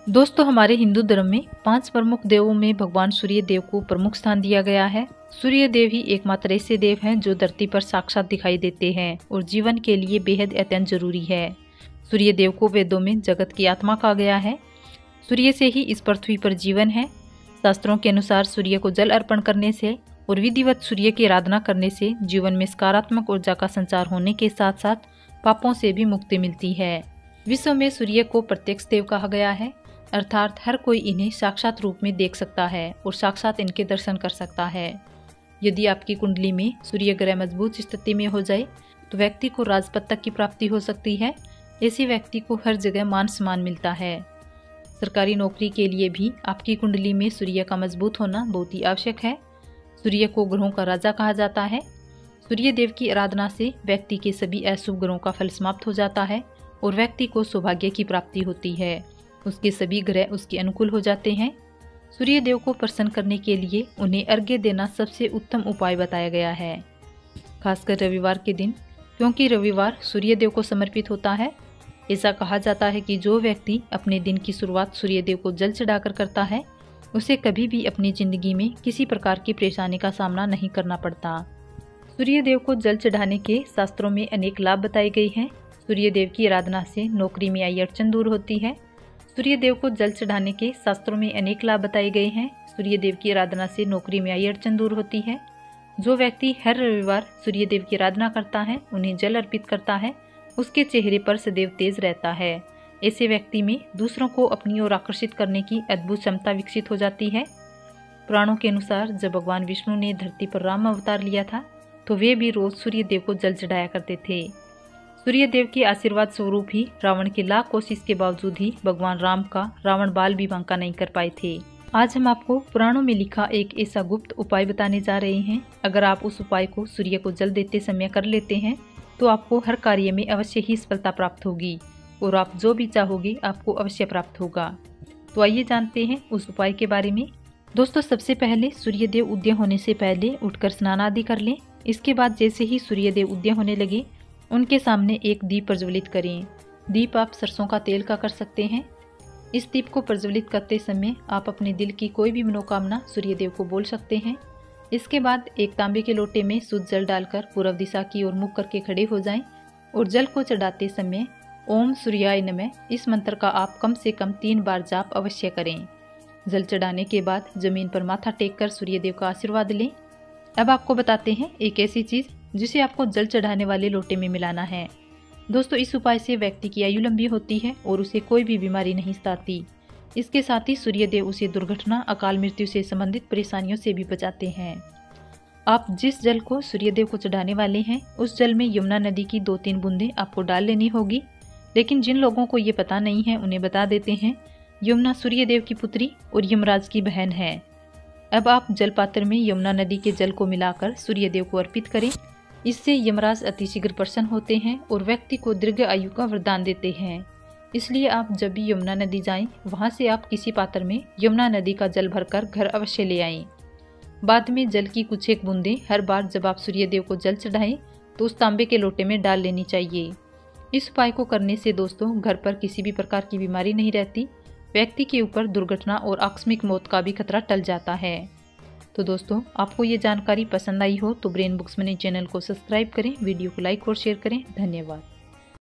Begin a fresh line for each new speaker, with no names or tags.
दोस्तों, हमारे हिंदू धर्म में 5 प्रमुख देवों में भगवान सूर्य देव को प्रमुख स्थान दिया गया है। सूर्य देव ही एकमात्र ऐसे देव हैं जो धरती पर साक्षात दिखाई देते हैं और जीवन के लिए बेहद अत्यंत जरूरी है। सूर्य देव को वेदों में जगत की आत्मा कहा गया है। सूर्य से ही इस पृथ्वी पर जीवन है। शास्त्रों के अनुसार सूर्य को जल अर्पण करने से और विधिवत सूर्य की आराधना करने से जीवन में सकारात्मक ऊर्जा का संचार होने के साथ साथ पापों से भी मुक्ति मिलती है। विश्व में सूर्य को प्रत्यक्ष देव कहा गया है, अर्थात हर कोई इन्हें साक्षात रूप में देख सकता है और साक्षात इनके दर्शन कर सकता है। यदि आपकी कुंडली में सूर्य ग्रह मजबूत स्थिति में हो जाए तो व्यक्ति को राजपद तक की प्राप्ति हो सकती है। ऐसे व्यक्ति को हर जगह मान सम्मान मिलता है। सरकारी नौकरी के लिए भी आपकी कुंडली में सूर्य का मजबूत होना बहुत ही आवश्यक है। सूर्य को ग्रहों का राजा कहा जाता है। सूर्य देव की आराधना से व्यक्ति के सभी अशुभ ग्रहों का फल समाप्त हो जाता है और व्यक्ति को सौभाग्य की प्राप्ति होती है। उसके सभी ग्रह उसके अनुकूल हो जाते हैं। सूर्य देव को प्रसन्न करने के लिए उन्हें अर्घ्य देना सबसे उत्तम उपाय बताया गया है, खासकर रविवार के दिन, क्योंकि रविवार सूर्य देव को समर्पित होता है। ऐसा कहा जाता है कि जो व्यक्ति अपने दिन की शुरुआत सूर्य देव को जल चढ़ाकर करता है उसे कभी भी अपनी जिंदगी में किसी प्रकार की परेशानी का सामना नहीं करना पड़ता। सूर्य देव को जल चढ़ाने के शास्त्रों में अनेक लाभ बताए गए हैं। सूर्य देव की आराधना से नौकरी में आई अड़चन दूर होती है। सूर्य देव को जल चढ़ाने के शास्त्रों में अनेक लाभ बताए गए हैं। सूर्य देव की आराधना से नौकरी में आई अड़चन दूर होती है। जो व्यक्ति हर रविवार सूर्य देव की आराधना करता है, उन्हें जल अर्पित करता है, उसके चेहरे पर सदैव तेज रहता है। ऐसे व्यक्ति में दूसरों को अपनी ओर आकर्षित करने की अद्भुत क्षमता विकसित हो जाती है। पुराणों के अनुसार जब भगवान विष्णु ने धरती पर राम अवतार लिया था तो वे भी रोज सूर्य देव को जल चढ़ाया करते थे। सूर्य देव के आशीर्वाद स्वरूप ही रावण की लाख कोशिश के बावजूद ही भगवान राम का रावण बाल भी बांका नहीं कर पाए थे। आज हम आपको पुराणों में लिखा एक ऐसा गुप्त उपाय बताने जा रहे हैं। अगर आप उस उपाय को सूर्य को जल देते समय कर लेते हैं तो आपको हर कार्य में अवश्य ही सफलता प्राप्त होगी और आप जो भी चाहोगे आपको अवश्य प्राप्त होगा। तो आइए जानते हैं उस उपाय के बारे में। दोस्तों, सबसे पहले सूर्य देव उदय होने से पहले उठकर स्नान आदि कर लें। इसके बाद जैसे ही सूर्य देव उदय होने लगे उनके सामने एक दीप प्रज्वलित करें। दीप आप सरसों का तेल का कर सकते हैं। इस दीप को प्रज्वलित करते समय आप अपने दिल की कोई भी मनोकामना सूर्य देव को बोल सकते हैं। इसके बाद एक तांबे के लोटे में शुद्ध जल डालकर पूर्व दिशा की ओर मुख करके खड़े हो जाएं और जल को चढ़ाते समय ओम सूर्याय नमः इस मंत्र का आप कम से कम 3 बार जाप अवश्य करें। जल चढ़ाने के बाद जमीन पर माथा टेककर सूर्य देव का आशीर्वाद लें। अब आपको बताते हैं एक ऐसी चीज़ जिसे आपको जल चढ़ाने वाले लोटे में मिलाना है। दोस्तों, इस उपाय से व्यक्ति की आयु लंबी होती है और उसे कोई भी बीमारी नहीं सताती। इसके साथ ही सूर्य देव उसे दुर्घटना, अकाल मृत्यु से संबंधित परेशानियों से भी बचाते हैं। आप जिस जल को सूर्य देव को चढ़ाने वाले हैं उस जल में यमुना नदी की 2-3 बूंदें आपको डाल लेनी होगी। लेकिन जिन लोगों को ये पता नहीं है उन्हें बता देते हैं, यमुना सूर्य देव की पुत्री और यमराज की बहन है। अब आप जल पात्र में यमुना नदी के जल को मिलाकर सूर्य देव को अर्पित करें। इससे यमराज अतिशीघ्र प्रसन्न होते हैं और व्यक्ति को दीर्घ आयु का वरदान देते हैं। इसलिए आप जब भी यमुना नदी जाएं, वहां से आप किसी पात्र में यमुना नदी का जल भरकर घर अवश्य ले आएं। बाद में जल की कुछ एक बूंदें हर बार जब आप सूर्य देव को जल चढ़ाएं तो उस तांबे के लोटे में डाल लेनी चाहिए। इस उपाय को करने से दोस्तों घर पर किसी भी प्रकार की बीमारी नहीं रहती। व्यक्ति के ऊपर दुर्घटना और आकस्मिक मौत का भी खतरा टल जाता है। तो दोस्तों, आपको ये जानकारी पसंद आई हो तो ब्रेन बुक्स मनी चैनल को सब्सक्राइब करें, वीडियो को लाइक और शेयर करें। धन्यवाद।